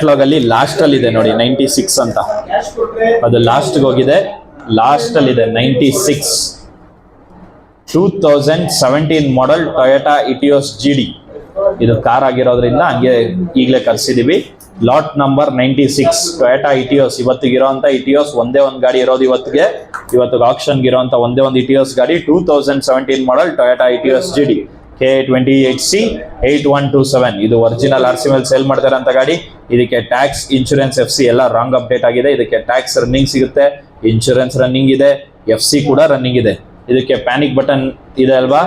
Catalogue ಅಲ್ಲಿ last ಅಲ್ಲಿ ಇದೆ ನೋಡಿ 96 ಅಂತ, ಅದು ಲಾಸ್ಟ್ ಹೋಗಿದೆ. ಲಾಸ್ಟ್ ಅಲ್ಲಿ ಇದೆ 96 2017 ಮಾಡೆಲ್ ಟೊಯೋಟಾ ಇಟಿಯೋಸ್ GD. ಇದು ಕಾರ್ ಆಗಿರೋದ್ರಿಂದ ಹಂಗೆ ಈಗಲೇ ಕರ್ಸಿದೀವಿ. Lot number 96 Toyota Etios. ಇವತ್ತಿಗಿರೋಂಥ ಇಟಿಯೋಸ್ ಒಂದೇ ಒಂದು ಗಾಡಿ ಇರೋದು ಇವತ್ತಿಗೆ ಆಕ್ಷನ್ಗೆ ಇರೋಂಥ ಒಂದೇ ಒಂದು ಇಟಿಯೋಸ್ ಗಾಡಿ 2017 model Toyota Etios GD K28C 8127. ಇದು ಒರಿಜಿನಲ್ RC ಮೇಲೆ ಸೇಲ್ ಮಾಡ್ತಾರಂತ ಗಾಡಿ. ಇದಕ್ಕೆ ಟ್ಯಾಕ್ಸ್, ಇನ್ಶೂರೆನ್ಸ್, FC ಎಲ್ಲ ರಾಂಗ್ ಅಪ್ಡೇಟ್ ಆಗಿದೆ. ಇದಕ್ಕೆ ಟ್ಯಾಕ್ಸ್ ರನ್ನಿಂಗ್ ಸಿಗುತ್ತೆ, ಇನ್ಶೂರೆನ್ಸ್ ರನ್ನಿಂಗ್ ಇದೆ, FC ಕೂಡ ರನ್ನಿಂಗ್ ಇದೆ. ಇದಕ್ಕೆ ಪ್ಯಾನಿಕ್ ಬಟನ್ ಇದೆ ಅಲ್ವಾ?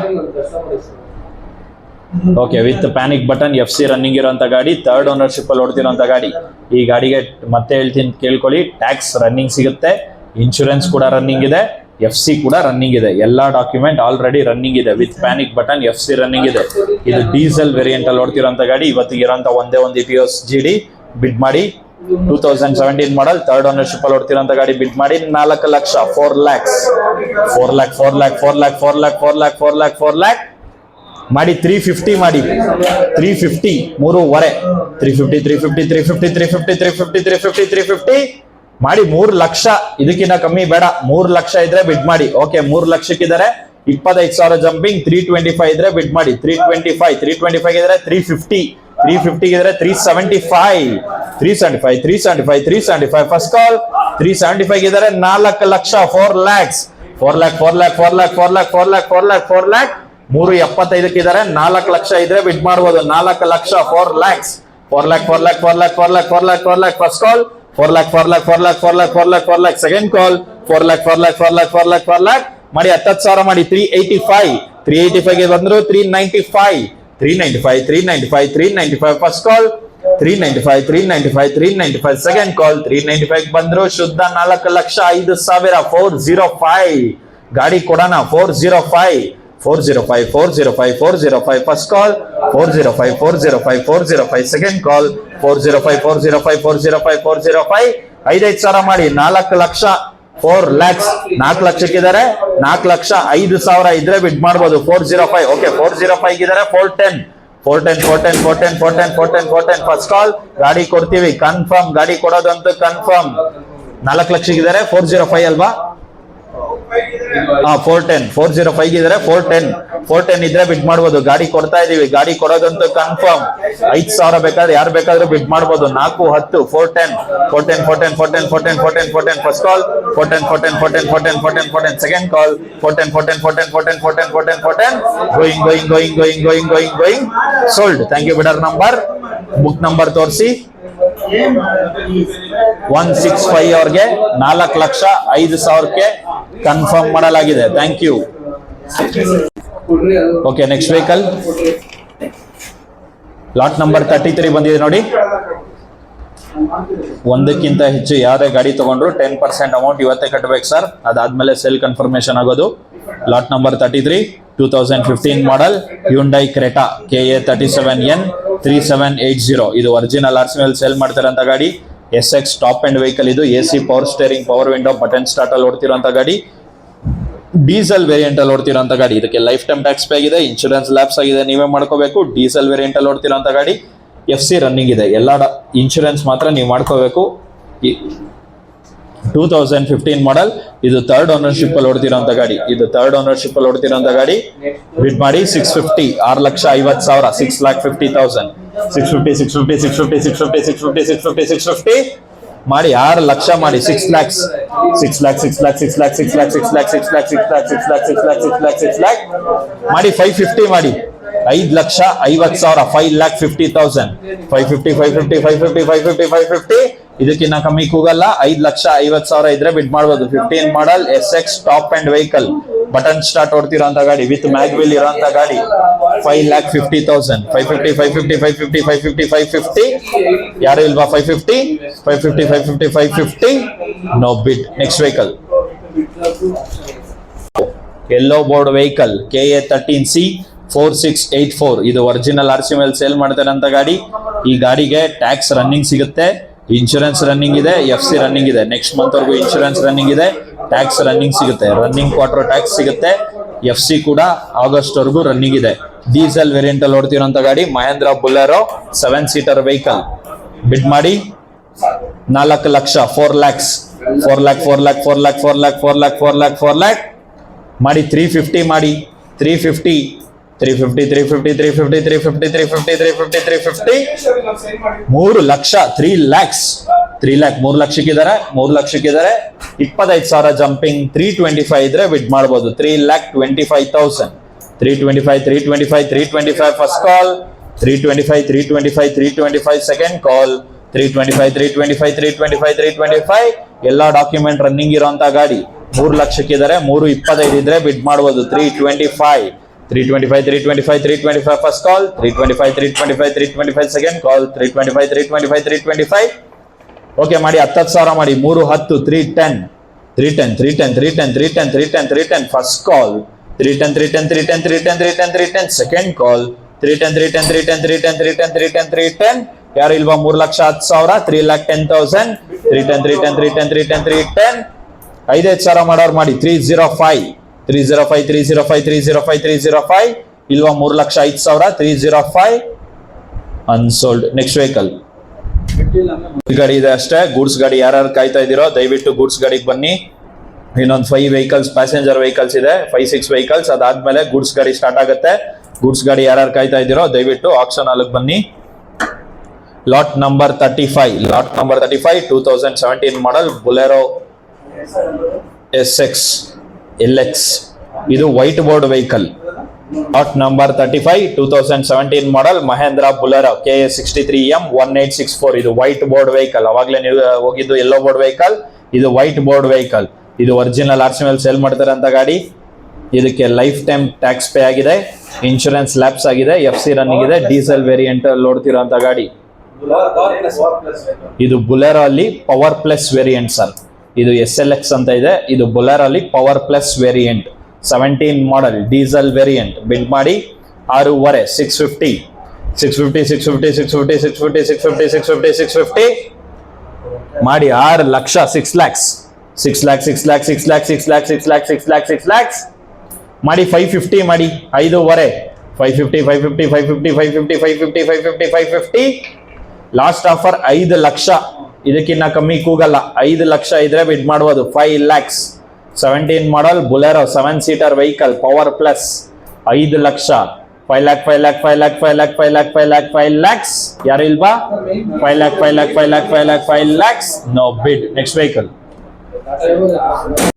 Okay, with panic button, FC running ಇರೋಂಥ ಗಾಡಿ, ಥರ್ಡ್ ಓನರ್ಶಿಪ್ ಅಲ್ಲಿ ಓಡ್ತಿರೋಂಥ ಗಾಡಿ. ಈ ಗಾಡಿಗೆ ಮತ್ತೆ ಹೇಳ್ತೀನಿ ಕೇಳ್ಕೊಳ್ಳಿ, ಟ್ಯಾಕ್ಸ್ ರನ್ನಿಂಗ್ ಸಿಗುತ್ತೆ, ಇನ್ಶೂರೆನ್ಸ್ ಕೂಡ ರನ್ನಿಂಗ್ ಇದೆ, FC ಕೂಡ ರನ್ನಿಂಗ್ ಇದೆ. ಎಲ್ಲಾ ಡಾಕ್ಯುಮೆಂಟ್ ಆಲ್ರೆಡಿ ರನ್ನಿಂಗ್ ಇದೆ. With panic button, FC running ಇದೆ. ಇದು ಡೀಸೆಲ್ ವೇರಿಯಂಟ್ ಅಲ್ಲಿ ಓಡ್ತಿರೋಂಥ ಗಾಡಿ. ಇವತ್ತಿಗಿರೋಂಥ ಒಂದೇ ಒಂದು ಇಟಿಯೋಸ್ GD ಬಿಡ್ ಮಾಡಿ 2017 ಮಾಡೆಲ್ ಥರ್ಡ್ ಓನರ್ಶಿಪ್ ಅಲ್ಲಿ ಓಡ್ತಿರೋಂಥ ಗಾಡಿ ಬಿಡ್ ಮಾಡಿ 4 ಲಕ್ಷ 4 ಲ್ಯಾಕ್ ಮಾಡಿ 350 ಮಾಡಿ 350 3.5 350 ಮಾಡಿ 3 ಲಕ್ಷ. ಇದಕ್ಕಿಂತ ಕಮ್ಮಿ ಬೇಡ, 3 ಲಕ್ಷ ಇದ್ರೆ ಬಿಡ್ ಮಾಡಿ. Okay, 3 ಲಕ್ಷಕ್ಕಿದ್ದಾರೆ 25,000 jumping. 325 ಇದ್ರೆ ಬಿಡ್ ಮಾಡಿ. 325 ಇದ್ರೆ 350 ಇದ್ರೆ 375 ಫಸ್ಟ್ ಕಾಲ್. 375 ಇದ್ದಾರೆ 4 ಲಕ್ಷ 4 ಲ್ಯಾಕ್ 375 ಇದ್ದಾರೆ 4 ಲಕ್ಷ ಇದ್ರೆ ಬಿಡ್ ಮಾಡ್ಬೋದು. 4 lakh 4 lakhs 4 lac first call. 4 lac second ಕಾಲ್. 4 ಲ್ಯಾಕ್ ಮಾಡಿ 10,000 ಮಾಡಿ 385 ಬಂದ್ರು 395 ಫಸ್ಟ್ ಕಾಲ್. 395 ಸೆಕೆಂಡ್ ಕಾಲ್. 395 ಬಂದ್ರು ಶುದ್ಧ 4 ಲಕ್ಷ 5,000 405 ಗಾಡಿ ಕೊಡೋಣ. 405 ಫಸ್ಟ್ ಕಾಲ್. 405 ಸೆಕೆಂಡ್ ಕಾಲ್. 405 5,000 ಮಾಡಿ 4 ಲಕ್ಷ 4 ಲ್ಯಾಕ್ಸ್ 4 ಲಕ್ಷಕ್ಕಿದ್ದಾರೆ 4 ಲಕ್ಷ 5,000 ಇದ್ರೆ ಬಿಡ್ ಮಾಡ್ಬೋದು. 405 ಓಕೆ, 405 ಇದ್ದಾರೆ 410 ಫಸ್ಟ್ ಕಾಲ್. ಗಾಡಿ ಕೊಡ್ತೀವಿ ಕನ್ಫರ್ಮ್, ಗಾಡಿ ಕೊಡೋದಂತೂ ಕನ್ಫರ್ಮ್. 4 ಲಕ್ಷಕ್ಕಿದ್ದಾರೆ 405 ಅಲ್ವಾ? 405 ಇದ್ರೆ 410 ಇದ್ರೆ ಬಿಡ್ ಮಾಡ್ಬೋದು. ಗಾಡಿ ಕೊಡ್ತಾ ಇದೀವಿ, ಗಾಡಿ ಕೊಡೋದಂತೂ ಕನ್ಫರ್ಮ್. 5,000 ಬೇಕಾದ್ರೆ ಯಾರು ಬೇಕಾದ್ರೂ ಬಿಡ್ ಮಾಡ್ಬೋದು. 410 410 first call. 410 second call. 410 going sold. Thank you. Bidder number, book number ತೋರಿಸಿ. 165 ಅವ್ರಿಗೆ 4 ಲಕ್ಷ 5,000ಕ್ಕೆ ಕನ್ಫರ್ಮ್ ಮಾಡಲಾಗಿದೆ. Thank you. Okay, next vehicle lot number 33 ಬಂದಿದೆ ನೋಡಿ. ಒಂದಕ್ಕಿಂತ ಹೆಚ್ಚು ಯಾರೇ ಗಾಡಿ ತಗೊಂಡ್ರು 10% ಅಮೌಂಟ್ ಇವತ್ತೇ ಕಟ್ಟಬೇಕು ಸರ್. ಅದಾದ್ಮೇಲೆ ಸೆಲ್ ಕನ್ಫರ್ಮೇಶನ್ ಆಗೋದು. Lot number 33 2015 model Hyundai Creta KA37N 3780. ಇದು ಒರಿಜಿನಲ್ RC ಮೇಲೆ ಸೇಲ್ ಮಾಡ್ತಾರಂತ ಗಾಡಿ. SX top end vehicle. ಇದು AC power steering, power window, button start ಅಲ್ಲಿ ಓಡ್ತಿರೋಂಥ ಗಾಡಿ. ಡೀಸೆಲ್ ವೇರಿಯಂಟ್ ಅಲ್ಲಿ ಓಡ್ತಿರೋಂಥ ಗಾಡಿ. ಇದಕ್ಕೆ ಲೈಫ್ ಟೈಮ್ ಟ್ಯಾಕ್ಸ್ ಪೇ ಆಗಿದೆ, ಇನ್ಶೂರೆನ್ಸ್ ಲ್ಯಾಪ್ಸ್ ಆಗಿದೆ, ನೀವೇ ಮಾಡ್ಕೋಬೇಕು. ಡೀಸೆಲ್ ವೇರಿಯಂಟ್ ಅಲ್ಲಿ ಓಡ್ತಿರೋಂಥ ಗಾಡಿ. FC ರನ್ನಿಂಗ್ ಇದೆ. ಎಲ್ಲ ಇನ್ಶೂರೆನ್ಸ್ ಮಾತ್ರ ನೀವು ಮಾಡ್ಕೋಬೇಕು. 2015 ಮಾಡೆಲ್. ಇದು ಥರ್ಡ್ ಓನರ್ಶಿಪ್ ಅಲ್ಲಿ ಓಡ್ತಿರೋಂಥ ಗಾಡಿ. ಬಿಡ್ ಮಾಡಿ 650 6 ಲಕ್ಷ 50,000 650,000 650 ಮಾಡಿ 6 ಲಕ್ಷ ಮಾಡಿ 6 ಲ್ಯಾಕ್ಸ್ ಮಾಡಿ 550 ಮಾಡಿ 5 ಲಕ್ಷ 50,000 5,50,000 550 ಇದಕ್ಕಿನ್ನ ಕಮ್ಮಿ ಕೂಗಲ್ಲ. 5 ಲಕ್ಷ 50,000 ಇದ್ರೆ ಬಿಡ್ ಮಾಡ್ಬೋದು. 15 model SX top and vehicle, button start ಓಡ್ತಿರೋಂಥ ಗಾಡಿ, ವಿತ್ ಮ್ಯಾಗ್ವಿಲ್ ಇರೋಂಥ ಗಾಡಿ. 5,50,000 550 ಯಾರು ಇಲ್ವಾ? 550 no bid. Next vehicle yellow board vehicle KA13C 4684. ಇದು ಒರಿಜಿನಲ್ RC ಮೇಲೆ ಸೇಲ್ ಮಾಡ್ತಾರಂತ ಗಾಡಿ. ಈ ಗಾಡಿಗೆ ಟ್ಯಾಕ್ಸ್ ರನ್ನಿಂಗ್ ಸಿಗುತ್ತೆ, ಇನ್ಶೂರೆನ್ಸ್ ರನ್ನಿಂಗ್ ಇದೆ, FC ರನ್ನಿಂಗ್ ಇದೆ. ನೆಕ್ಸ್ಟ್ ಮಂತ್ ವರೆಗೂ ಇನ್ಶೂರೆನ್ಸ್ ರನ್ನಿಂಗ್ ಇದೆ, ಟ್ಯಾಕ್ಸ್ ರನ್ನಿಂಗ್ ಸಿಗುತ್ತೆ, ರನ್ನಿಂಗ್ ಕ್ವಾರ್ಟರ್ ಟ್ಯಾಕ್ಸ್ ಸಿಗುತ್ತೆ. FC ಕೂಡ ಆಗಸ್ಟ್ ವರೆಗೂ ರನ್ನಿಂಗ್ ಇದೆ. ಡೀಸೆಲ್ ವೇರಿಯಂಟ್ ಅಲ್ಲಿ ಓಡ್ತಿರೋಂಥ ಗಾಡಿ. Mahindra Bolero 7 seater vehicle. Bid ಮಾಡಿ 4 ಲಕ್ಷ 4 ಲ್ಯಾಕ್ಸ್ 4 ಲ್ಯಾಕ್ ಮಾಡಿ 350 ಮಾಡಿ 350 3 ಲಕ್ಷ 3 ಲ್ಯಾಕ್ಸ್ 3 ಲ್ಯಾಕ್ 3 ಲಕ್ಷಕ್ಕಿದ್ದಾರೆ 25,000 ಜಂಪಿಂಗ್ 325 ಇದ್ರೆ ಬಿಡ್ ಮಾಡಬಹುದು 3,25,000 325 ಫಸ್ಟ್ ಕಾಲ್ 325 ಸೆಕೆಂಡ್ ಕಾಲ್ 325 ಎಲ್ಲಾ ಡಾಕ್ಯುಮೆಂಟ್ ರನ್ನಿಂಗ್ ಇರುವಂತ ಗಾಡಿ 3 ಲಕ್ಷಕ್ಕಿದ್ದಾರೆ 325 ಇದ್ರೆ ಬಿಡ್ ಮಾಡಬಹುದು 325 ಫಸ್ಟ್ ಕಾಲ್ 325 ಸೆಕೆಂಡ್ ಕಾಲ್ 325 ಓಕೆ ಮಾಡಿ 10,000 ಮಾಡಿ 310 310 ಫಸ್ಟ್ ಕಾಲ್ 310 ಸೆಕೆಂಡ್ ಕಾಲ್ 310 ಯಾರು ಇಲ್ವಾ 3,10,000 3,10,000 310 5,000 ಮಾಡೋರು ಮಾಡಿ 305 ಇಲ್ವಾ 3,05,000 305 ಅನ್ಸೋಲ್ಡ್. ನೆಕ್ಸ್ಟ್ ವೆಹಿಕಲ್ ಗಾಡಿ ಇದೆ ಅಷ್ಟೇ. ಗೂಡ್ಸ್ ಗಾಡಿ ಯಾರು ಕಾಯ್ತಾ ಇದ್ದೀರೋ ದಯವಿಟ್ಟು ಗೂಡ್ಸ್ ಗಾಡಿಗೆ ಬನ್ನಿ. ಇನ್ನೊಂದು 5 ವೆಹಿಕಲ್ಸ್ ಪ್ಯಾಸೆಂಜರ್ ವೆಹಿಕಲ್ಸ್ ಇದೆ, 5-6 ವೆಹಿಕಲ್ಸ್. ಅದಾದ್ಮೇಲೆ ಗೂಡ್ಸ್ ಗಾಡಿ ಸ್ಟಾರ್ಟ್ ಆಗುತ್ತೆ. ಗೂಡ್ಸ್ ಗಾಡಿ ಯಾರು ಕಾಯ್ತಾ ಇದ್ದೀರೋ ದಯವಿಟ್ಟು ಆಕ್ಷನ್ ಹಾಲ್ಗೆ ಬನ್ನಿ. ಲಾಟ್ ನಂಬರ್ 35 2017 ಮಾಡಲ್ ಬುಲೆರೋ SX LX. ಇದು white board vehicle. Lot number 35 2017 ಮಾಡಲ್ ಮಹೇಂದ್ರ ಬುಲೆರೋ KA63M 1864. ಇದು ವೈಟ್ ಬೋರ್ಡ್ ವೆಹಿಕಲ್. ಅವಾಗಲೇ ನೀವು ಹೋಗಿದ್ದು ಯೆಲ್ಲೋ ಬೋರ್ಡ್ ವೆಹಿಕಲ್, ಇದು ವೈಟ್ ಬೋರ್ಡ್ ವೆಹಿಕಲ್. ಇದು ಒರಿಜಿನಲ್ RC ಮೇಲೆ ಸೇಲ್ ಮಾಡ್ತಾರೆ ಅಂತ ಗಾಡಿ. ಇದಕ್ಕೆ ಲೈಫ್ ಟೈಮ್ ಟ್ಯಾಕ್ಸ್ ಪೇ ಆಗಿದೆ, ಇನ್ಶೂರೆನ್ಸ್ ಲ್ಯಾಪ್ಸ್ ಆಗಿದೆ, FC ರನ್ನಿಂಗ್ ಇದೆ, ಡೀಸೆಲ್ ವೇರಿಯಂಟ್ ನೋಡ್ತಿರೋ ಅಂತ ಗಾಡಿ. ಇದು ಬುಲೆರೋ ಅಲ್ಲಿ ಪವರ್ ಪ್ಲಸ್ ವೇರಿಯಂಟ್ ಸರ್. ಇದು SLX ಅಂತ ಇದೆ. ಇದು ಬುಲೆರೋ ಅಲ್ಲಿ ಪವರ್ ಪ್ಲಸ್ ವೇರಿಯಂಟ್ 17 ಮಾಡಲ್ ಡೀಸೆಲ್ ವೇರಿಯಂಟ್. ಬಿಡ್ ಮಾಡಿ 6,500 650 ಮಾಡಿ 6 ಲಕ್ಷ 6 ಲ್ಯಾಕ್ಸ್ ಮಾಡಿ 550 ಮಾಡಿ 5,500 ಲಾಸ್ಟ್ ಆಫರ್ 5 ಲಕ್ಷ. ಇದಕ್ಕಿನ್ನ ಕಮ್ಮಿ ಕೂಗಲ್ಲ. 5 ಲಕ್ಷ ಇದ್ರೆ ಬಿಡ್ ಮಾಡಬಹುದು 5 lakhs. 17 model Bolero 7 seater vehicle power plus 5 lakh 5 lakhs. ಯಾರು ಇಲ್ವಾ 5 lakhs no bid. Next vehicle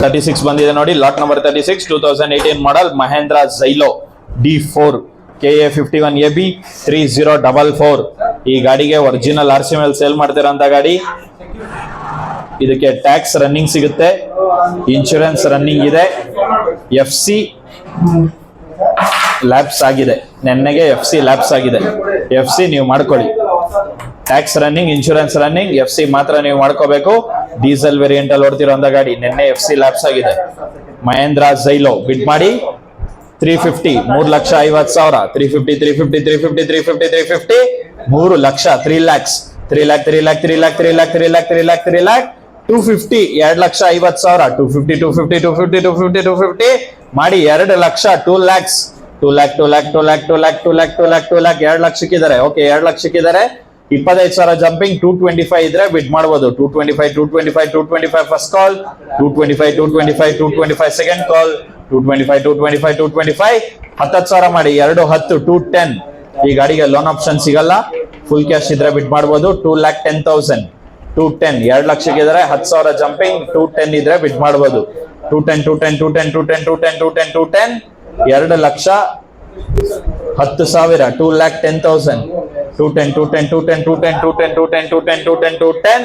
36 ಬಂದಿದೆ ನೋಡಿ. Lot number 36 2018 model Mahindra Xylo D4 KA51AB 3044. ಈ ಗಾಡಿಗೆ ಒರಿಜಿನಲ್ RC ಮೇಲೆ ಸೇಲ್ ಮಾಡ್ತಿರೋಂತ ಗಾಡಿ. ಇದಕ್ಕೆ ಟ್ಯಾಕ್ಸ್ ರನ್ನಿಂಗ್ ಸಿಗುತ್ತೆ, ಇನ್ಶೂರೆನ್ಸ್ ರನ್ನಿಂಗ್ ಇದೆ, FC ಲ್ಯಾಪ್ಸ್ ಆಗಿದೆ. ನೆನ್ನೆಗೆ FC ಲ್ಯಾಪ್ಸ್ ಆಗಿದೆ. FC ನೀವು ಮಾಡ್ಕೊಳ್ಳಿ. Tax running, insurance running, FC ಮಾತ್ರ ನೀವು ಮಾಡ್ಕೋಬೇಕು. ಡೀಸೆಲ್ ವೇರಿಯಂಟ್ ಅಲ್ಲಿ ಓಡ್ತಿರೋಂತ ಗಾಡಿ. ನೆನ್ನೆ FC ಲ್ಯಾಪ್ಸ್ ಆಗಿದೆ. ಮಹೇಂದ್ರ ಝೈಲೋ ಬಿಡ್ ಮಾಡಿ 350 3,50,000 350 3 ಲಕ್ಷ 3 ಲ್ಯಾಕ್ಸ್ 250 2,50,000 ಮಾಡಿ 2 ಲಕ್ಷ 2 ಲ್ಯಾಕ್ಸ್ 2 ಲಕ್ಷಕ್ಕಿದ್ದಾರೆ. ಓಕೆ 2 ಲಕ್ಷಕ್ಕಿದ್ದಾರೆ. 25,000 ಜಂಪಿಂಗ್ 225 ಇದ್ರೆ ಬಿಡ್ ಮಾಡಬಹುದು. 225 ಫಸ್ಟ್ ಕಾಲ್ 225 ಸೆಕೆಂಡ್ ಕಾಲ್ 225 10,000 ಮಾಡಿ 210 210. ಈ ಗಾಡಿಗೆ ಲೋನ್ ಆಪ್ಷನ್ ಸಿಗಲ್ಲ. ಫುಲ್ ಕ್ಯಾಶ್ ಇದ್ರೆ ಬಿಡ್ ಮಾಡಬಹುದು. 2,10,000 210 2 ಲಕ್ಷಕ್ಕಿದ್ದಾರೆ. 10,000 ಜಂಪಿಂಗ್ 210 ಇದ್ರೆ ಬಿಡ್ ಮಾಡಬಹುದು. 210 2 ಲಕ್ಷ 10,000 2,10,000 210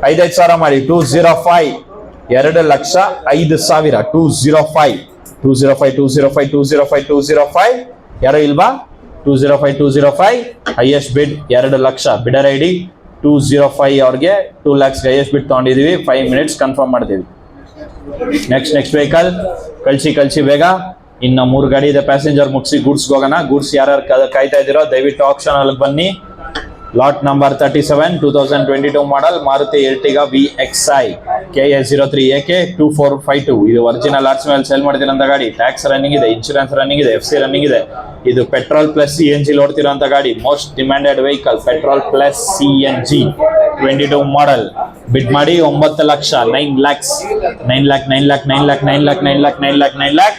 5,000 ಮಾಡಿ 205 2 ಲಕ್ಷ 5,000 205 ಯಾರೋ ಇಲ್ವಾ 205 ಹೈಯೆಸ್ಟ್ ಬಿಡ್ 2 ಲಕ್ಷ. ಬಿಡರ್ ID 205 ಅವ್ರಿಗೆ 2 ಲ್ಯಾಕ್ಸ್ ಹೈಯೆಸ್ಟ್ ಬಿಡ್ ತಗೊಂಡಿದೀವಿ. 5 ಮಿನಿಟ್ಸ್ ಕನ್ಫರ್ಮ್ ಮಾಡ್ತೀವಿ. ನೆಕ್ಸ್ಟ್ ವೆಹಿಕಲ್ ಕಳ್ಸಿ ಬೇಗ. ಇನ್ನ 3 ಗಾಡಿ ಇದೆ. ಪ್ಯಾಸೆಂಜರ್ ಮುಗಿಸಿ ಗೂಡ್ಸ್ ಹೋಗೋಣ. ಗೂಡ್ಸ್ ಯಾರು ಕಾಯ್ತಾ ಇದ್ದೀರೋ ದಯವಿಟ್ಟು ಆಕ್ಷನ್ ಅಲ್ಲಿ ಬನ್ನಿ. Lot number 37 2022 model Maruti Ertiga VXi KA03AK 2452. ಇದು ಒರಿಜಿನಲ್ ಆರ್ಟ್ಸ್ ಮೇಲೆ ಸೇಲ್ ಮಾಡ್ತಿರೋಂಥ ಗಾಡಿ. ಟ್ಯಾಕ್ಸ್ ರನ್ನಿಂಗ್ ಇದೆ, ಇನ್ಶೂರೆನ್ಸ್ ರನ್ನಿಂಗ್ ಇದೆ, FC ರನ್ನಿಂಗ್ ಇದೆ. ಇದು ಪೆಟ್ರೋಲ್ ಪ್ಲಸ್ CNG ಓಡ್ತಿರೋಂಥ ಗಾಡಿ. Most demanded vehicle petrol plus CNG 22 model. ಬಿಡ್ ಮಾಡಿ 9 lakh 9 lakhs 9 lakh 9 lakh 9 lakh 9 lakh 9 lakh 9 lakh 9 lakh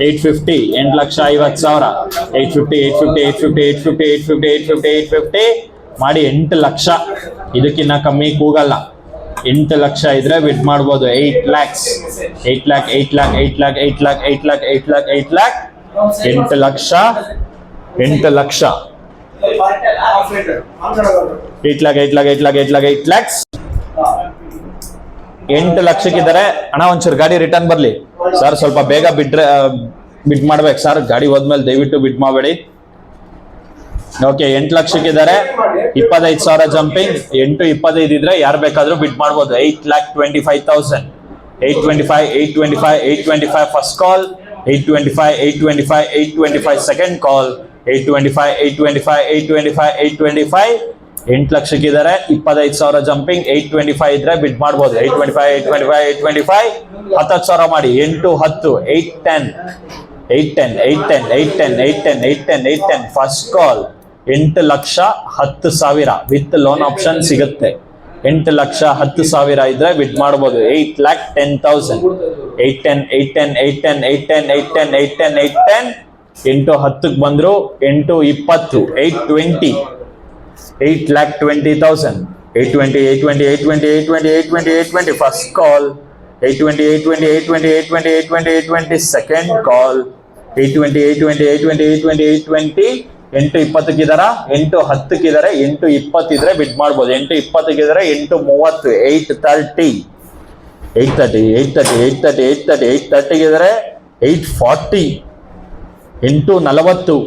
850 8,50,000 850 850 850 850 850 850 ಮಾಡಿ 8 ಲಕ್ಷ. ಇದಕ್ಕಿನ್ನ ಕಮ್ಮಿ ಕೂಗಲ್ಲ. 8 ಲಕ್ಷ ಇದ್ರೆ ಬಿಡ್ ಮಾಡ್ಬೋದು. 8 lakhs 8 lakh 8 lakh 8 lakh 8 lakh 8 lakh 8 lakh 8 lakh 8 lakh 8 lakh 8 lakh 8 lakh 8 lakh 8 lakh 8 lakhs 8 ಲಕ್ಷಕ್ಕಿದ್ದಾರೆ. ಅಣ್ಣ ಒಂಚೂರು ಗಾಡಿ ರಿಟರ್ನ್ ಬರ್ಲಿ ಸರ್, ಸ್ವಲ್ಪ ಬೇಗ ಬಿಡ್ ಮಾಡ್ಬೇಕು ಸರ್. ಗಾಡಿ ಹೋದ್ಮೇಲೆ ದಯವಿಟ್ಟು ಬಿಡ್ ಮಾಡಬೇಡಿ. ಓಕೆ, 8 ಲಕ್ಷಕ್ಕಿದ್ದಾರೆ. 25,000 ಜಂಪಿಂಗ್. 825 ಇದ್ರೆ ಯಾರು ಬೇಕಾದ್ರೂ ಬಿಡ್ ಮಾಡ್ಬೋದು. 8,25,000 825 825 825 ಫಸ್ಟ್ ಕಾಲ್. 825 825 825 ಸೆಕೆಂಡ್ ಕಾಲ್. 825 825 825 825 8 ಲಕ್ಷಕ್ಕಿದ್ದಾರೆ. 25,000 ಜಂಪಿಂಗ್. 825 ಇದ್ರೆ ಬಿಡ್ ಮಾಡ್ಬೋದು. 825 825 825 10,000 ಮಾಡಿ. 8 10 810 810 810 810 810 810 810 first call. 8 lakh 10,000 with loan option ಸಿಗುತ್ತೆ. 8 ಲಕ್ಷ 10,000 ಇದ್ರೆ ಬಿಡ್ ಮಾಡ್ಬೋದು. 8,10,000 810 810 810 810 810 810 810 8 10ಕ್ಕೆ ಬಂದ್ರು. 8 20 820 8,20,000 820 820 820 820 820 820 ಫಸ್ಟ್ ಕಾಲ್. 820 820 820 820 820 820 ಸೆಕೆಂಡ್ ಕಾಲ್. 820 820 820 820 820 8 20ಕ್ಕಿದಾರ. 8 10ಕ್ಕಿದ್ದಾರೆ. 8 20 ಇದ್ರೆ ಬಿಡ್ ಮಾಡ್ಬೋದು. 8 20ಕ್ಕಿದ್ದಾರೆ. 8 30 830 830 830 830 830 830ಗಿದ್ದಾರೆ. 840 840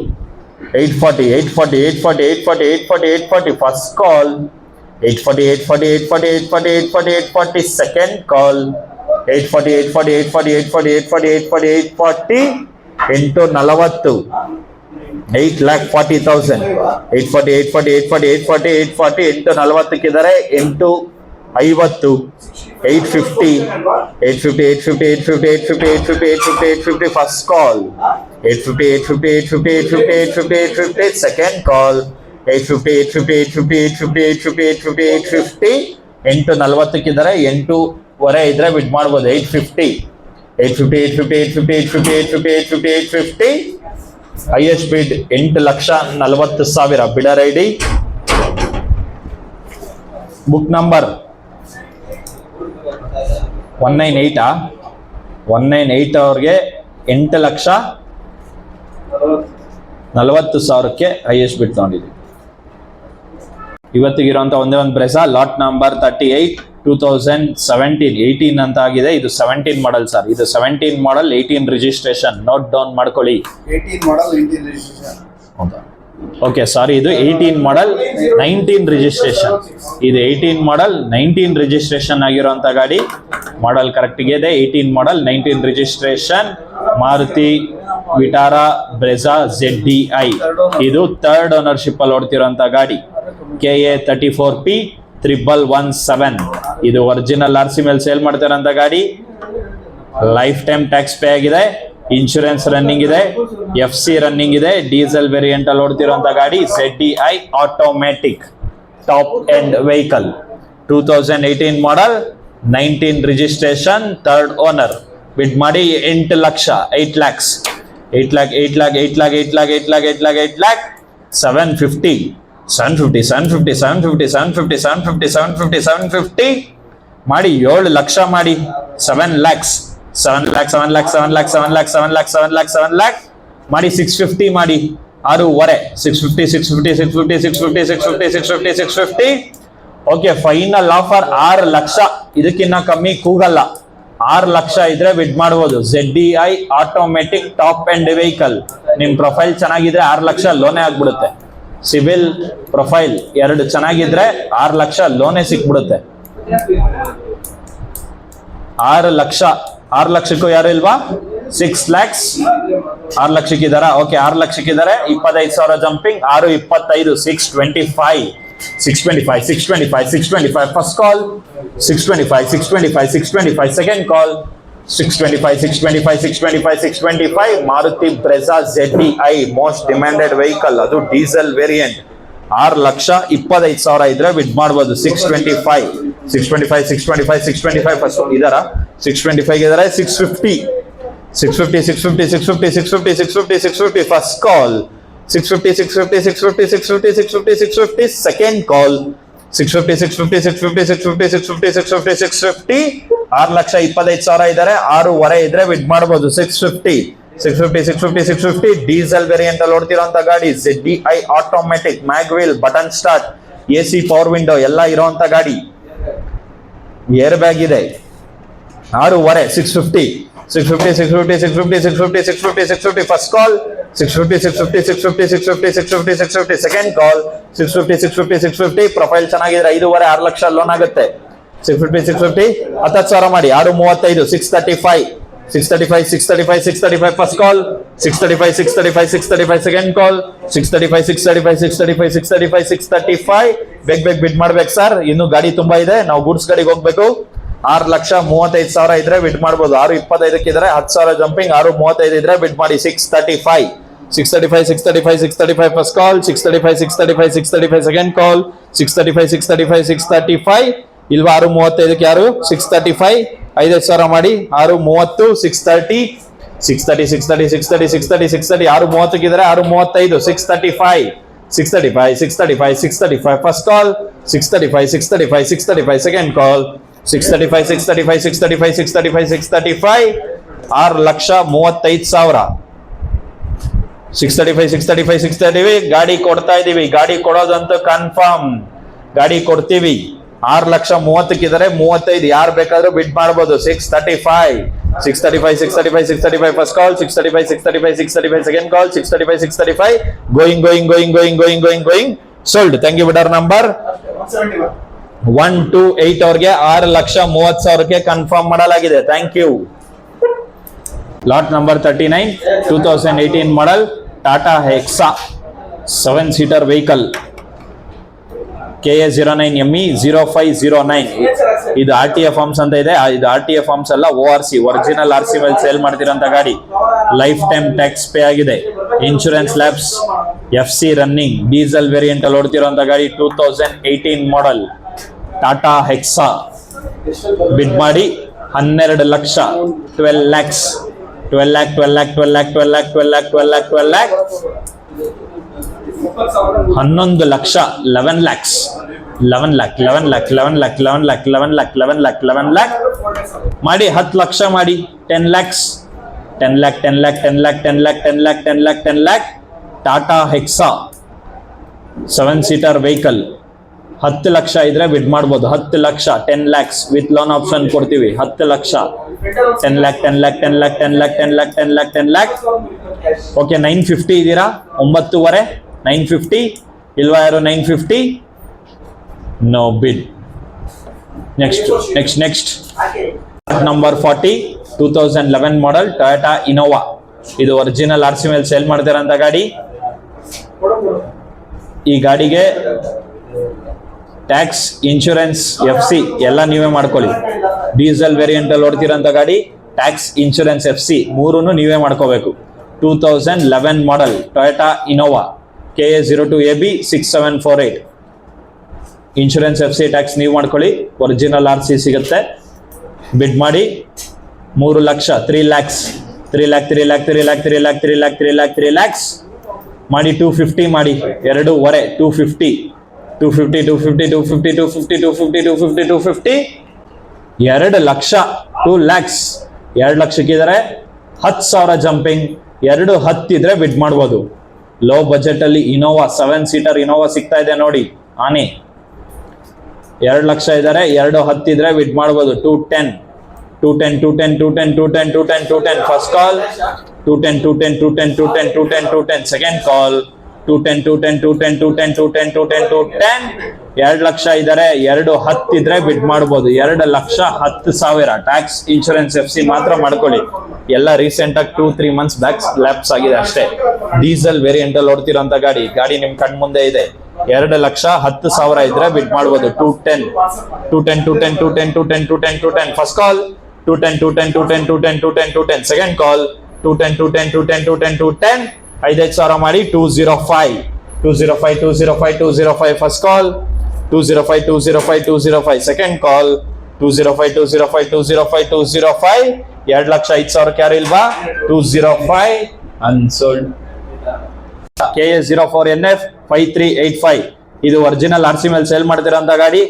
840 840 840 840 840 840 ಫಸ್ಟ್ ಕಾಲ್. 840 840 840 840 840 840 ಸೆಕೆಂಡ್ ಕಾಲ್. 840 840 840 840 840 840 840 840 8,40,000 840 840 840 840 840 840ಕ್ಕಿದ್ದಾರೆ. 850 850 850 850 850 850 850 850 850 ಫಸ್ಟ್ ಕಾಲ್. 850 850 850 850 850 850 ಸೆಕೆಂಡ್ ಕಾಲ್. 850 850 850 850 850 850 840ಕ್ಕಿದ್ದಾರೆ. 8ವರೆ ಇದ್ರೆ ಬಿಡ್ ಮಾಡ್ಬೋದು. 850 850 850 850 850 850 850 ಹೈಯೆಸ್ಟ್ ಬಿಡ್ 8,40,000 ಬಿಡರ್ ಐಡಿ. ಬುಕ್ ನಂಬರ್ 198 198 ಅವ್ರಿಗೆ 8,40,000ಕ್ಕೆ ಹೈಯೆಸ್ಟ್ ಬಿಡ್ ತಗೊಂಡಿದ್ವಿ. ಇವತ್ತಿಗಿರುವಂತ ಒಂದೇ ಒಂದು ಬ್ರೆಸಾ ಲಾಟ್ ನಂಬರ್ 38 2017 18 ಅಂತ ಆಗಿದೆ. ಇದು 17 ಮಾಡೆಲ್ ಸರ್. ಇದು 17 ಮಾಡೆಲ್ 18 ರಿಜಿಸ್ಟ್ರೇಷನ್. ನೋಟ್ ಡೌನ್ ಮಾಡ್ಕೊಳ್ಳಿ. 18 ಮಾಡಲ್ 18 ರಿಜಿಸ್ಟ್ರೇಷನ್. ಹೌದಾ? ಓಕೆ, ಸಾರಿ, ಇದು 18 ಮಾಡೆಲ್ 19 ರಿಜಿಸ್ಟ್ರೇಷನ್. ಇದು 18 ಮಾಡೆಲ್ 19 ರಿಜಿಸ್ಟ್ರೇಷನ್ ಆಗಿರುವಂತ ಗಾಡಿ. ಮಾಡೆಲ್ ಕರೆಕ್ಟ್ ಇದೆ. 18 model 19 registration Maruti Vitara Brezza ZDI. ಇದು ಥರ್ಡ್ ಓನರ್ಶಿಪ್ ಅಲ್ಲಿ ಓಡ್ತಿರೋಂತ ಗಾಡಿ. KA 34P 1117. ಇದು ಒರಿಜಿನಲ್ RC ಮೇಲೆ ಸೇಲ್ ಮಾಡ್ತಿರೋಂತ ಗಾಡಿ. ಲೈಫ್ ಟೈಮ್ ಟ್ಯಾಕ್ಸ್ ಪೇ ಆಗಿದೆ. ಇನ್ಶೂರೆನ್ಸ್ ರನ್ನಿಂಗ್ ಇದೆ, FC ರನ್ನಿಂಗ್ ಇದೆ. ಡೀಸೆಲ್ ವೇರಿಯಂಟ್ ಅಲ್ಲಿ ಓಡ್ತಿರುವಂತ ಗಾಡಿ. ZDI automatic top end vehicle. 2018 model 19 registration third owner. ಬಿಡ್ ಮಾಡಿ 8 lakh 8 lakhs 8 lakh 8 lakh 8 lakh 8 lakh 8 lakh 8 lakh 8 lakh 750 750 750 750 750 750 750 750 ಮಾಡಿ 7 ಲಕ್ಷ ಮಾಡಿ. 7 lakhs 7 lakh 7 lakh 7 lakh 7 lakh 7 lakh 7 lakh 7 lakh ಮಾಡಿ. 650 ಮಾಡಿ. 6.5 650 650 650 650 650 650 650 ಓಕೆ, ಫೈನಲ್ ಆಫರ್ 6 ಲಕ್ಷ. ಇದಕ್ಕಿನ್ನ ಕಮ್ಮಿ ಕೂಗಲ್ಲ. 6 ಲಕ್ಷ ಇದ್ರೆ ಬಿಡ್ ಮಾಡಬಹುದು. ZDI automatic top end vehicle. ನಿಮ್ ಪ್ರೊಫೈಲ್ ಚೆನ್ನಾಗಿದ್ರೆ 6 ಲಕ್ಷ ಲೋನೇ ಆಗ್ಬಿಡುತ್ತೆ. ಸಿವಿಲ್ ಪ್ರೊಫೈಲ್ 2 ಚೆನ್ನಾಗಿದ್ರೆ 6 ಲಕ್ಷ ಲೋನೇ ಸಿಕ್ಬಿಡುತ್ತೆ. 6 ಲಕ್ಷ 6 ಲಕ್ಷಕ್ಕೂ ಯಾರು ಇಲ್ವಾ? 6 lakhs 6 ಲಕ್ಷಕ್ಕಿದಾರ. Okay, 6 ಲಕ್ಷಕ್ಕಿದ್ದಾರೆ. 25,000 jumping. 6 25 625 625, 625, 625. First call 625, 625, 625. Second call 625, 625, 625, 625. Maruti Brezza ZDI most demanded vehicle. ಅದು ಡೀಸೆಲ್ ವೇರಿಯಂಟ್. 6,25,000 ಇದ್ರೆ ಬಿಡ್ ಮಾಡಬಹುದು. 625, 625, 625, 625. ಫಸ್ಟ್ ಇದರ 625 ಇದಾರೆ. 650, 650, 650, 650, 650, 650, 650. First call 650, 650, 650, 650, 650, 650. Second call 650, 650, 650, 650, 650, 650, 650. 6,25,000 ಇದಾರೆ. 6.5 ಇದ್ರೆ ಬಿಡ್ ಮಾಡಬಹುದು. 650, 650, 650, 650. ಡೀಸೆಲ್ ವೇರಿಯಂಟ್ ಅಲ್ಲಿ ಓಡ್ತಿರೋಂತ ಗಾಡಿ. ZDI automatic, mag wheel, button start, AC power window ಎಲ್ಲ ಇರೋಂತ ಗಾಡಿ. ಏರ್ ಬ್ಯಾಗ್ ಇದೆ. 6.5, 650, 650, 650, 650, 650, 650, 650. First call 650, 650, 650, 650, 650, 650. Second call 650, 650, 650. Profile ಚೆನ್ನಾಗಿದ್ರೆ 5.5 6 ಲಕ್ಷ ಲೋನ್ ಆಗುತ್ತೆ. 650, 650. 10,000 ಮಾಡಿ. 6.35, 635, 635, 635, 635. First call 635, 635, 635. Second call 635, 635, 635, 635, 635. ಬೇಗ ಬಿಡ್ ಮಾಡ್ಬೇಕು ಸರ್, ಇನ್ನು ಗಾಡಿ ತುಂಬಾ ಇದೆ. ನಾವು ಗೂಡ್ಸ್ ಗಾಡಿಗೆ ಹೋಗ್ಬೇಕು. 6,35,000 ಇದ್ರೆ ಬಿಡ್ ಮಾಡ್ಬೋದು. 6.25 ಇದ್ರೆ 10,000 ಜಂಪಿಂಗ್. 6.35 ಇದ್ರೆ ಬಿಡ್ ಮಾಡಿ. 635, 635, 635, 635. First call 635, 635, 635. Second call 635, 635, 635. ಇಲ್ವಾ 6.35 ಯಾರು 635 5,000 ಮಾಡಿ. 6.30, 630, 630, 630, 630, 630, 630. 6.30 ಇದ್ರೆ 6.35, 635, 635, 635, 635. First call 635, 635, 635. Second call 635, 635, 635, 635, 635. 6,35,000. 635, 635, 635. ಗಾಡಿ ಕೊಡ್ತಾ ಇದೀವಿ. ಗಾಡಿ ಕೊಡೋದಂತೂ ಕನ್ಫರ್ಮ್. ಗಾಡಿ ಕೊಡ್ತೀವಿ. 6,30,000 ಇದಾರೆ. 35 ಯಾರು ಬೇಕಾದ್ರೂ ಬಿಡ್ ಮಾಡಬಹುದು. 635, 635, 635, 635. First call 635, 635, 635. Second call 635, 635. Going. Sold. Thank you. Bidder number 128 ಅವ್ರಿಗೆ 6,30,000ಕ್ಕೆ ಕನ್ಫರ್ಮ್ ಮಾಡಲಾಗಿದೆ. Thank you. Lot number 39, 2018 model Tata Hexa 7-seater vehicle. KA09ME 0509. ಇದು RTA ಫಾರ್ಮ್ಸ್ ಅಂತ ಇದೆ. ಇದು RTA ಫಾರ್ಮ್ಸ್ ಅಲ್ಲ, ORC ಒರಿಜಿನಲ್ RC ಮೇಲೆ ಸೇಲ್ ಮಾಡ್ತಿರೋಂತ ಗಾಡಿ. ಲೈಫ್ ಟೈಮ್ ಟ್ಯಾಕ್ಸ್ ಪೇ ಆಗಿದೆ. Insurance lapse, FC running, diesel variant ಅಲ್ಲಿ ಓಡ್ತಿರೋಂತ ಗಾಡಿ. 2018 ಮಾಡಲ್ ಟಾಟಾ ಹೆಕ್ಸಾ. ಬಿಡ್ ಮಾಡಿ 12 lakh. 12 lakhs, 12 lakh, 12 lakh, 12 lakh, 12 lakh, 12 lakh, 12 lakh, 12 lakh. 11 lakh. 11 lakhs, 11 lakh, 11 lakh, 11 lakh, 11 lakh, 11 lakh, 11 lakh, 11 lakh ಮಾಡಿ. 10 ಲಕ್ಷ ಮಾಡಿ. 10 lakhs, 10 lakh, 10 lakh, 10 lakh, 10 lakh, 10 lakh, 10 lakh, 10 lakh. Tata Hexa 7-seater vehicle. 10 lakh ಇದ್ರೆ bid ಮಾಡ್ಬೋದು. 10 lakh. 10 lakhs with loan option ಕೊಡ್ತೀವಿ. 10 lakh. 10 lakh, 10 lakh, 10 lakh, 10 lakh, 10 lakh, 10 lakh, 10 lakh. Okay. 950 ಇದೀರಾ. 9.5. 950 ಇಲ್ವಾ ಯಾರು? 950. No bid. Next number 40, 2011 model Toyota Innova. ಇದು original RC ಮೇಲೆ sale ಮಾಡ್ತಿರೋಂತ ಗಾಡಿ. ಈ ಗಾಡಿಗೆ ಟ್ಯಾಕ್ಸ್, ಇನ್ಶೂರೆನ್ಸ್, FC ಎಲ್ಲ ನೀವೇ ಮಾಡ್ಕೊಳ್ಳಿ. ಡೀಸೆಲ್ ವೇರಿಯಂಟ್ ಅಲ್ಲಿ ಓಡ್ತಿರೋಂತ ಗಾಡಿ. ಟ್ಯಾಕ್ಸ್, ಇನ್ಶೂರೆನ್ಸ್, FC ಮೂರನ್ನು ನೀವೇ ಮಾಡ್ಕೋಬೇಕು. 2011 model Toyota Innova. KA02AB 6748. Insurance, FC, tax ನೀವು ಮಾಡ್ಕೊಳ್ಳಿ. ಒರಿಜಿನಲ್ RC ಸಿಗುತ್ತೆ. ಬಿಡ್ ಮಾಡಿ. 3 lakh. 3 lakhs, 3 lakh, 3 lakh, 3 lakh, 3 lakh, 3 lakh, 3 lakh, 3 lakhs ಮಾಡಿ. 250 ಮಾಡಿ. 2.5. 250, 250, 250, 250, 250, 250, 250, 250. 2 ಲಕ್ಷ. 2 lakhs. 2 ಲಕ್ಷಕ್ಕಿದ್ರೆ 10,000 ಜಂಪಿಂಗ್. 2.10 ಇದ್ರೆ ಬಿಡ್ ಮಾಡ್ಬೋದು. ಲೋ ಬಜೆಟ್ ಅಲ್ಲಿ ಇನೋವಾ 7-seater ಇನೋವಾ ಸಿಗ್ತಾ ಇದೆ ನೋಡಿ. ಆನೆ 2 ಲಕ್ಷ ಇದಾರೆ. 2.10 ಇದ್ರೆ ಬಿಡ್ ಮಾಡ್ಬೋದು. 210, 210, 210, 210, 210, 210, 210. First call 210, 210, 210, 210, 210, 210. Second call 210, 210, 210, 210, 210, 210, 210. 2 lakh ಇದಾರೆ. 2.10 ಇದ್ರೆ ಬಿಡ್ ಮಾಡ್ಬೋದು. 2,10,000. ಟ್ಯಾಕ್ಸ್, ಇನ್ಶೂರೆನ್ಸ್, FC ಮಾತ್ರ ಮಾಡ್ಕೊಳ್ಳಿ. ಎಲ್ಲ ರೀಸೆಂಟ್ ಆಗಿ 2-3 months ಬ್ಯಾಕ್ ಲ್ಯಾಪ್ಸ್ ಆಗಿದೆ ಅಷ್ಟೇ. ಡೀಸೆಲ್ ವೇರಿಯಂಟ್ ಅಲ್ಲಿ ಓಡ್ತಿರೋಂತ ಗಾಡಿ ನಿಮ್ ಕಣ್ ಮುಂದೆ ಇದೆ. 2,10,000 ಇದ್ರೆ ಬಿಡ್ ಮಾಡ್ಬೋದು. 210 ಫಸ್ಟ್ ಕಾಲ್. 210 ಸೆಕೆಂಡ್ ಕಾಲ್. 210 5,000 ಮಾಡಿ 205 ಫಸ್ಟ್ ಕಾಲ್. 205 ಸೆಕೆಂಡ್ ಕಾಲ್. 205 2,05,000 ಯಾರು ಇಲ್ವಾ? 205 ಅನ್ಸೋಲ್ಡ್. KA04NF 5385 ಇದು ಒರಿಜಿನಲ್ RC ಮೇಲೆ ಸೇಲ್ ಮಾಡ್ತಿರೋಂಥ ಗಾಡಿ.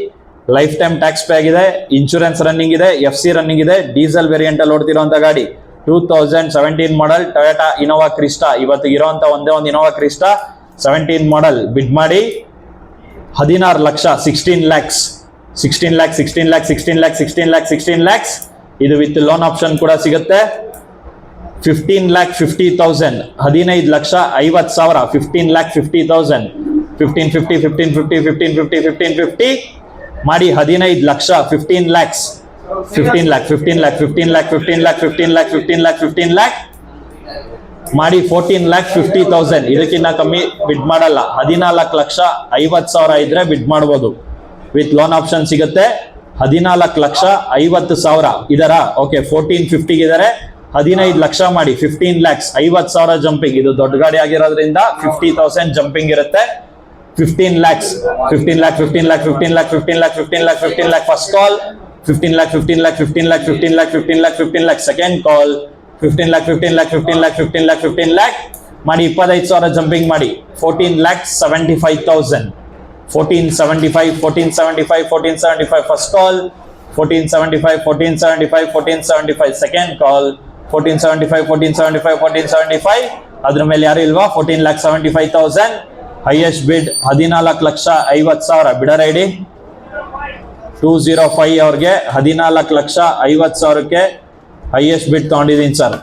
ಲೈಫ್ ಟೈಮ್ ಟ್ಯಾಕ್ಸ್ ಪೇ ಆಗಿದೆ, ಇನ್ಶೂರೆನ್ಸ್ ರನ್ನಿಂಗ್ ಇದೆ, FC ರನ್ನಿಂಗ್ ಇದೆ, ಡೀಸೆಲ್ ವೇರಿಯಂಟ್ ಅಲ್ಲಿ ಓಡ್ತಿರೋಂಥ ಗಾಡಿ. 2017 ಮಾಡೆಲ್ ಟೊಯೋಟಾ ಇನೋವಾ ಕ್ರಿಸ್ಟಾ. ಇವತ್ತಿಗೆ ಇರೋಂಥ ಒಂದೇ ಒಂದು ಇನೋವಾ ಕ್ರಿಸ್ಟಾ 17 ಮಾಡೆಲ್. ಬಿಡ್ ಮಾಡಿ 16 ಲಕ್ಷ. 16 lakhs. ಇದು ವಿತ್ ಲೋನ್ ಆಪ್ಷನ್ ಕೂಡ ಸಿಗುತ್ತೆ. 15,50,000 15,50,000 15,50,000 1550 ಮಾಡಿ 15 ಲಕ್ಷ. 15 lakhs ಮಾಡಿ 14,50,000. ಇದಕ್ಕಿಂತ ಕಮ್ಮಿ ಬಿಡ್ ಮಾಡಲ್ಲ. 14,50,000 ಇದ್ರೆ ಬಿಡ್ ಮಾಡ್ಬೋದು. ವಿತ್ ಲೋನ್ ಆಪ್ಷನ್ ಸಿಗುತ್ತೆ. 14,50,000 ಇದರ ಓಕೆ 1450 ಇದಾರೆ. 15 ಲಕ್ಷ ಮಾಡಿ 15 lakhs 50,000 ಜಂಪಿಂಗ್. ಇದು ದೊಡ್ಡ ಗಾಡಿ ಆಗಿರೋದ್ರಿಂದ 50,000 ಜಂಪಿಂಗ್ ಇರುತ್ತೆ. 15 lakhs first call. 15 lakh second ಕಾಲ್. 15 lakh ಮಾಡಿ 25,000 ಜಂಪಿಂಗ್ ಮಾಡಿ 14,75,000 1475 ಫಸ್ಟ್ ಕಾಲ್. 1475 ಸೆಕೆಂಡ್ ಕಾಲ್. 1475 ಅದ್ರ ಮೇಲೆ ಯಾರು ಇಲ್ವಾ? 14,75,000 ಹೈಯೆಸ್ಟ್ ಬಿಡ್ 14,50,000 ಬಿಡರ್ ಐಡಿ 205 ಅವ್ರಿಗೆ 14,50,000ಕ್ಕೆ ಹೈಯೆಸ್ಟ್ ಬಿಡ್ ತಗೊಂಡಿದ್ದೀನಿ ಸರ್.